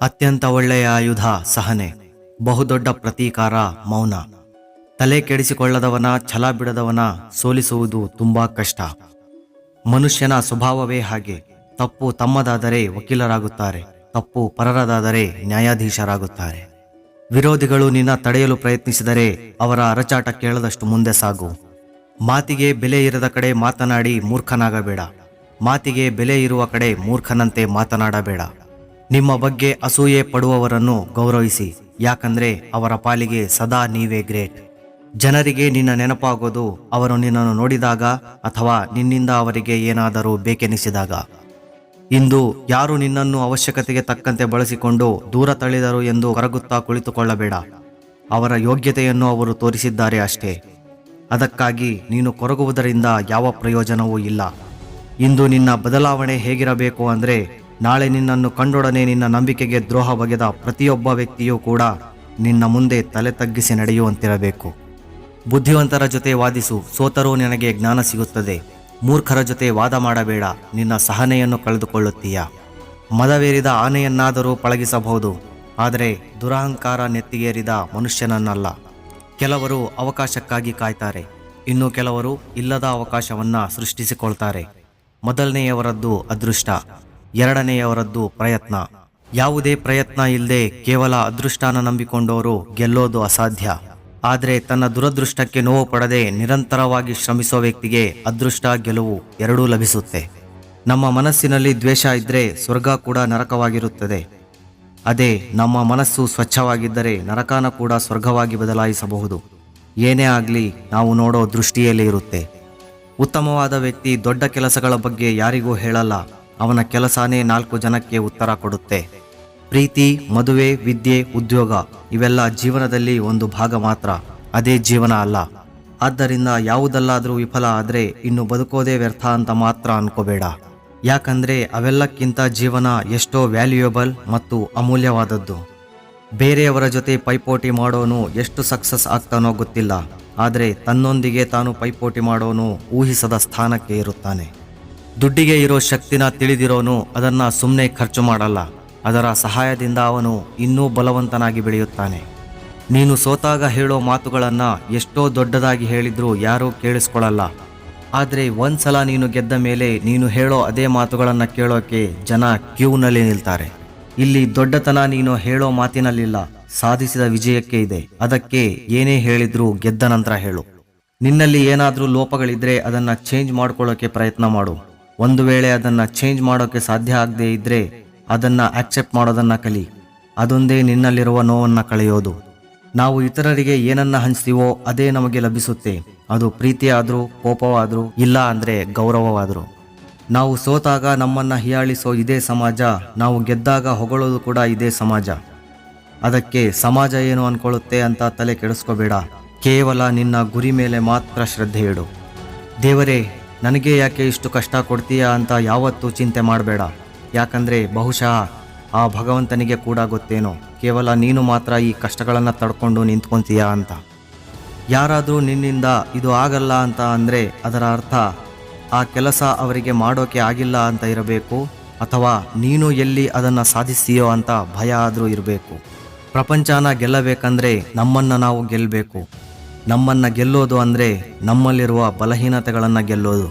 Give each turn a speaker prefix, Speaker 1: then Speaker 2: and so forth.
Speaker 1: ಅತ್ಯಂತ ಒಳ್ಳೆಯ ಆಯುಧ ಸಹನೆ, ಬಹುದೊಡ್ಡ ಪ್ರತೀಕಾರ ಮೌನ. ತಲೆ ಕೆಡಿಸಿಕೊಳ್ಳದವನ, ಛಲ ಬಿಡದವನ ಸೋಲಿಸುವುದು ತುಂಬಾ ಕಷ್ಟ. ಮನುಷ್ಯನ ಸ್ವಭಾವವೇ ಹಾಗೆ. ತಪ್ಪು ತಮ್ಮದಾದರೆ ವಕೀಲರಾಗುತ್ತಾರೆ, ತಪ್ಪು ಪರರದಾದರೆ ನ್ಯಾಯಾಧೀಶರಾಗುತ್ತಾರೆ. ವಿರೋಧಿಗಳು ನಿನ್ನ ತಡೆಯಲು ಪ್ರಯತ್ನಿಸಿದರೆ ಅವರ ಅರಚಾಟ ಕೇಳದಷ್ಟು ಮುಂದೆ ಸಾಗು. ಮಾತಿಗೆ ಬೆಲೆ ಇರದ ಕಡೆ ಮಾತನಾಡಿ ಮೂರ್ಖನಾಗಬೇಡ. ಮಾತಿಗೆ ಬೆಲೆ ಇರುವ ಕಡೆ ಮೂರ್ಖನಂತೆ ಮಾತನಾಡಬೇಡ. ನಿಮ್ಮ ಬಗ್ಗೆ ಅಸೂಯೆ ಪಡುವವರನ್ನು ಗೌರವಿಸಿ, ಯಾಕಂದ್ರೆ ಅವರ ಪಾಲಿಗೆ ಸದಾ ನೀವೇ ಗ್ರೇಟ್. ಜನರಿಗೆ ನಿನ್ನ ನೆನಪಾಗೋದು ಅವರು ನಿನ್ನನ್ನು ನೋಡಿದಾಗ ಅಥವಾ ನಿನ್ನಿಂದ ಅವರಿಗೆ ಏನಾದರೂ ಬೇಕೆನಿಸಿದಾಗ. ಇಂದು ಯಾರು ನಿನ್ನನ್ನು ಅವಶ್ಯಕತೆಗೆ ತಕ್ಕಂತೆ ಬಳಸಿಕೊಂಡು ದೂರ ತಳ್ಳಿದರು ಎಂದು ಕರಗುತ್ತಾ ಕುಳಿತುಕೊಳ್ಳಬೇಡ. ಅವರ ಯೋಗ್ಯತೆಯನ್ನು ಅವರು ತೋರಿಸಿದ್ದಾರೆ ಅಷ್ಟೇ. ಅದಕ್ಕಾಗಿ ನೀನು ಕೊರಗುವುದರಿಂದ ಯಾವ ಪ್ರಯೋಜನವೂ ಇಲ್ಲ. ಇಂದು ನಿನ್ನ ಬದಲಾವಣೆ ಹೇಗಿರಬೇಕು ಅಂದರೆ, ನಾಳೆ ನಿನ್ನನ್ನು ಕಂಡೊಡನೆ ನಿನ್ನ ನಂಬಿಕೆಗೆ ದ್ರೋಹ ಬಗೆದ ಪ್ರತಿಯೊಬ್ಬ ವ್ಯಕ್ತಿಯೂ ಕೂಡ ನಿನ್ನ ಮುಂದೆ ತಲೆ ತಗ್ಗಿಸಿ ನಡೆಯುವಂತಿರಬೇಕು. ಬುದ್ಧಿವಂತರ ಜೊತೆ ವಾದಿಸು, ಸೋತರೂ ನಿನಗೆ ಜ್ಞಾನ ಸಿಗುತ್ತದೆ. ಮೂರ್ಖರ ಜೊತೆ ವಾದ ಮಾಡಬೇಡ, ನಿನ್ನ ಸಹನೆಯನ್ನು ಕಳೆದುಕೊಳ್ಳುತ್ತೀಯ. ಮದವೇರಿದ ಆನೆಯನ್ನಾದರೂ ಪಳಗಿಸಬಹುದು, ಆದರೆ ದುರಹಂಕಾರ ನೆತ್ತಿಗೇರಿದ ಮನುಷ್ಯನನ್ನಲ್ಲ. ಕೆಲವರು ಅವಕಾಶಕ್ಕಾಗಿ ಕಾಯ್ತಾರೆ, ಇನ್ನು ಕೆಲವರು ಇಲ್ಲದ ಅವಕಾಶವನ್ನು ಸೃಷ್ಟಿಸಿಕೊಳ್ತಾರೆ. ಮೊದಲನೆಯವರದ್ದು ಅದೃಷ್ಟ, ಎರಡನೆಯವರದ್ದು ಪ್ರಯತ್ನ. ಯಾವುದೇ ಪ್ರಯತ್ನ ಇಲ್ಲದೆ ಕೇವಲ ಅದೃಷ್ಟನ ನಂಬಿಕೊಂಡವರು ಗೆಲ್ಲೋದು ಅಸಾಧ್ಯ. ಆದರೆ ತನ್ನ ದುರದೃಷ್ಟಕ್ಕೆ ನೋವು ಪಡದೆ ನಿರಂತರವಾಗಿ ಶ್ರಮಿಸೋ ವ್ಯಕ್ತಿಗೆ ಅದೃಷ್ಟ, ಗೆಲುವು ಎರಡೂ ಲಭಿಸುತ್ತೆ. ನಮ್ಮ ಮನಸ್ಸಿನಲ್ಲಿ ದ್ವೇಷ ಇದ್ದರೆ ಸ್ವರ್ಗ ಕೂಡ ನರಕವಾಗಿರುತ್ತದೆ. ಅದೇ ನಮ್ಮ ಮನಸ್ಸು ಸ್ವಚ್ಛವಾಗಿದ್ದರೆ ನರಕನ ಕೂಡ ಸ್ವರ್ಗವಾಗಿ ಬದಲಾಯಿಸಬಹುದು. ಏನೇ ಆಗಲಿ ನಾವು ನೋಡೋ ದೃಷ್ಟಿಯಲ್ಲೇ ಇರುತ್ತೆ. ಉತ್ತಮವಾದ ವ್ಯಕ್ತಿ ದೊಡ್ಡ ಕೆಲಸಗಳ ಬಗ್ಗೆ ಯಾರಿಗೂ ಹೇಳಲ್ಲ, ಅವನ ಕೆಲಸನೇ 4 ಜನಕ್ಕೆ ಉತ್ತರ ಕೊಡುತ್ತೆ. ಪ್ರೀತಿ, ಮದುವೆ, ವಿದ್ಯೆ, ಉದ್ಯೋಗ ಇವೆಲ್ಲ ಜೀವನದಲ್ಲಿ ಒಂದು ಭಾಗ ಮಾತ್ರ, ಅದೇ ಜೀವನ ಅಲ್ಲ. ಆದ್ದರಿಂದ ಯಾವುದಲ್ಲಾದರೂ ವಿಫಲ ಆದರೆ ಇನ್ನು ಬದುಕೋದೇ ವ್ಯರ್ಥ ಅಂತ ಮಾತ್ರ ಅನ್ಕೋಬೇಡ. ಯಾಕಂದ್ರೆ ಅವೆಲ್ಲಕ್ಕಿಂತ ಜೀವನ ಎಷ್ಟೋ ವ್ಯಾಲ್ಯೂಯಬಲ್ ಮತ್ತು ಅಮೂಲ್ಯವಾದದ್ದು. ಬೇರೆಯವರ ಜೊತೆ ಪೈಪೋಟಿ ಮಾಡೋನು ಎಷ್ಟು ಸಕ್ಸಸ್ ಆಗ್ತಾನೋ ಗೊತ್ತಿಲ್ಲ, ಆದರೆ ತನ್ನೊಂದಿಗೆ ತಾನು ಪೈಪೋಟಿ ಮಾಡೋನು ಊಹಿಸದ ಸ್ಥಾನಕ್ಕೆ ಇರುತ್ತಾನೆ. ದುಡ್ಡಿಗೆ ಇರೋ ಶಕ್ತಿನ ತಿಳಿದಿರೋನು ಅದನ್ನು ಸುಮ್ಮನೆ ಖರ್ಚು ಮಾಡಲ್ಲ, ಅದರ ಸಹಾಯದಿಂದ ಅವನು ಇನ್ನೂ ಬಲವಂತನಾಗಿ ಬೆಳೆಯುತ್ತಾನೆ. ನೀನು ಸೋತಾಗ ಹೇಳೋ ಮಾತುಗಳನ್ನು ಎಷ್ಟೋ ದೊಡ್ಡದಾಗಿ ಹೇಳಿದ್ರೂ ಯಾರೂ ಕೇಳಿಸ್ಕೊಳ್ಳಲ್ಲ. ಆದರೆ ಒಂದ್ಸಲ ನೀನು ಗೆದ್ದ ಮೇಲೆ ನೀನು ಹೇಳೋ ಅದೇ ಮಾತುಗಳನ್ನು ಕೇಳೋಕೆ ಜನ ಕ್ಯೂನಲ್ಲಿ ನಿಲ್ತಾರೆ. ಇಲ್ಲಿ ದೊಡ್ಡತನ ನೀನು ಹೇಳೋ ಮಾತಿನಲ್ಲಿಲ್ಲ, ಸಾಧಿಸಿದ ವಿಜಯಕ್ಕೆ ಇದೆ. ಅದಕ್ಕೆ ಏನೇ ಹೇಳಿದ್ರೂ ಗೆದ್ದ ನಂತರ ಹೇಳು. ನಿನ್ನಲ್ಲಿ ಏನಾದರೂ ಲೋಪಗಳಿದ್ರೆ ಅದನ್ನು ಚೇಂಜ್ ಮಾಡ್ಕೊಳ್ಳೋಕೆ ಪ್ರಯತ್ನ ಮಾಡು. ಒಂದು ವೇಳೆ ಅದನ್ನು ಚೇಂಜ್ ಮಾಡೋಕೆ ಸಾಧ್ಯ ಆಗದೆ ಇದ್ದರೆ ಅದನ್ನು ಆಕ್ಸೆಪ್ಟ್ ಮಾಡೋದನ್ನು ಕಲಿ. ಅದೊಂದೇ ನಿನ್ನಲ್ಲಿರುವ ನೋವನ್ನು ಕಳೆಯೋದು. ನಾವು ಇತರರಿಗೆ ಏನನ್ನ ಹಂಚ್ತೀವೋ ಅದೇ ನಮಗೆ ಲಭಿಸುತ್ತೆ. ಅದು ಪ್ರೀತಿಯಾದರೂ, ಕೋಪವಾದರೂ, ಇಲ್ಲ ಅಂದರೆ ಗೌರವವಾದರೂ. ನಾವು ಸೋತಾಗ ನಮ್ಮನ್ನು ಹೀಯಾಳಿಸೋ ಇದೇ ಸಮಾಜ, ನಾವು ಗೆದ್ದಾಗ ಹೊಗಳೋದು ಕೂಡ ಇದೇ ಸಮಾಜ. ಅದಕ್ಕೆ ಸಮಾಜ ಏನು ಅನ್ಕೊಳ್ಳುತ್ತೆ ಅಂತ ತಲೆ ಕೆಡಿಸ್ಕೋಬೇಡ. ಕೇವಲ ನಿನ್ನ ಗುರಿ ಮೇಲೆ ಮಾತ್ರ ಶ್ರದ್ಧೆ ಇಡು. ದೇವರೇ, ನನಗೆ ಯಾಕೆ ಇಷ್ಟು ಕಷ್ಟ ಕೊಡ್ತೀಯಾ ಅಂತ ಯಾವತ್ತೂ ಚಿಂತೆ ಮಾಡಬೇಡ. ಯಾಕಂದರೆ ಬಹುಶಃ ಆ ಭಗವಂತನಿಗೆ ಕೂಡ ಗೊತ್ತೇನೋ, ಕೇವಲ ನೀನು ಮಾತ್ರ ಈ ಕಷ್ಟಗಳನ್ನು ತಡ್ಕೊಂಡು ನಿಂತ್ಕೊತೀಯಾ ಅಂತ. ಯಾರಾದರೂ ನಿನ್ನಿಂದ ಇದು ಆಗಲ್ಲ ಅಂತ ಅಂದರೆ ಅದರ ಅರ್ಥ ಆ ಕೆಲಸ ಅವರಿಗೆ ಮಾಡೋಕೆ ಆಗಿಲ್ಲ ಅಂತ ಇರಬೇಕು, ಅಥವಾ ನೀನು ಎಲ್ಲಿ ಅದನ್ನು ಸಾಧಿಸ್ತೀಯೋ ಅಂತ ಭಯ ಆದರೂ ಇರಬೇಕು. ಪ್ರಪಂಚನ ಗೆಲ್ಲಬೇಕಂದ್ರೆ ನಮ್ಮನ್ನು ನಾವು ಗೆಲ್ಲಬೇಕು. ನಮ್ಮನ್ನು ಗೆಲ್ಲೋದು ಅಂದರೆ ನಮ್ಮಲ್ಲಿರುವ ಬಲಹೀನತೆಗಳನ್ನು ಗೆಲ್ಲೋದು.